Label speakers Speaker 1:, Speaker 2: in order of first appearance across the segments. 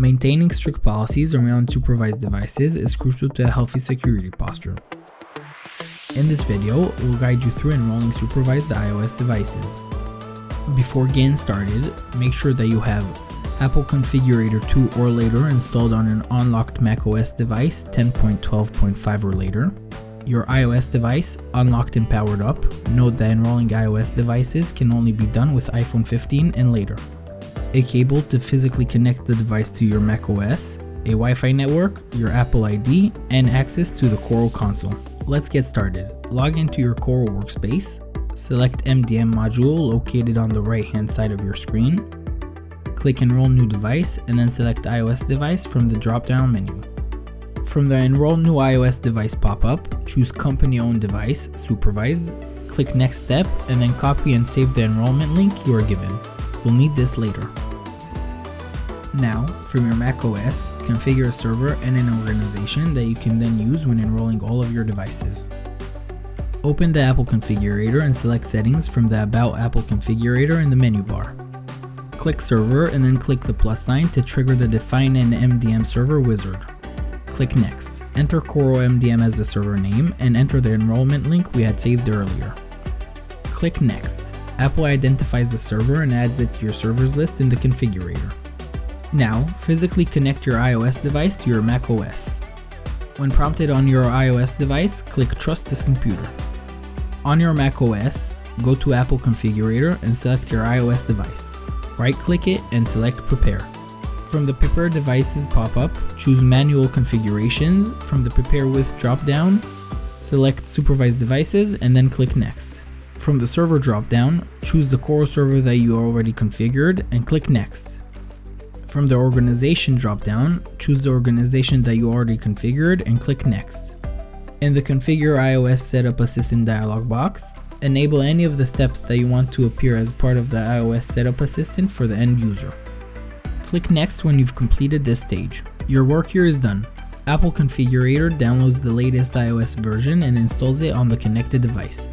Speaker 1: Maintaining strict policies around supervised devices is crucial to a healthy security posture. In this video, we'll guide you through enrolling supervised iOS devices. Before getting started, make sure that you have Apple Configurator 2 or later installed on an unlocked macOS device 10.12.5 or later, your iOS device unlocked and powered up. Note that enrolling iOS devices can only be done with iPhone 15 and later. A cable to physically connect the device to your macOS, a Wi-Fi network, your Apple ID, and access to the Coro console. Let's get started. Log into your Coro workspace, select MDM module located on the right hand side of your screen, click Enroll New Device, and then select iOS device from the drop-down menu. From the Enroll New iOS Device pop-up, choose Company-Owned Device, Supervised, click Next Step, and then copy and save the enrollment link you are given. We'll need this later. Now, from your macOS, configure a server and an organization that you can then use when enrolling all of your devices. Open the Apple Configurator and select Settings from the About Apple Configurator in the menu bar. Click Server and then click the plus sign to trigger the Define an MDM Server wizard. Click Next. Enter Coro MDM as the server name and enter the enrollment link we had saved earlier. Click Next. Apple identifies the server and adds it to your servers list in the configurator. Now, physically connect your iOS device to your macOS. When prompted on your iOS device, click Trust this computer. On your macOS, go to Apple Configurator and select your iOS device. Right-click it and select Prepare. From the Prepare Devices pop-up, choose Manual Configurations. From the Prepare With drop-down, select Supervised Devices and then click Next. From the Server drop-down, choose the Coro server that you already configured and click Next. From the Organization drop-down, choose the organization that you already configured and click Next. In the Configure iOS Setup Assistant dialog box, enable any of the steps that you want to appear as part of the iOS Setup Assistant for the end user. Click Next when you've completed this stage. Your work here is done. Apple Configurator downloads the latest iOS version and installs it on the connected device.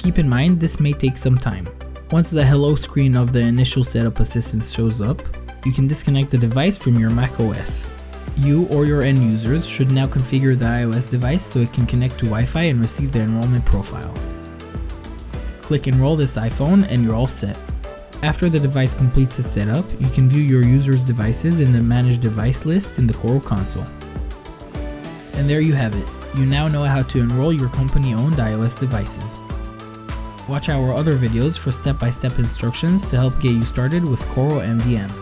Speaker 1: Keep in mind, this may take some time. Once the hello screen of the initial setup assistance shows up, you can disconnect the device from your macOS. You or your end users should now configure the iOS device so it can connect to Wi-Fi and receive the enrollment profile. Click Enroll this iPhone and you're all set. After the device completes its setup, you can view your users' devices in the Manage Device list in the Coro console. And there you have it. You now know how to enroll your company-owned iOS devices. Watch our other videos for step-by-step instructions to help get you started with Coro MDM.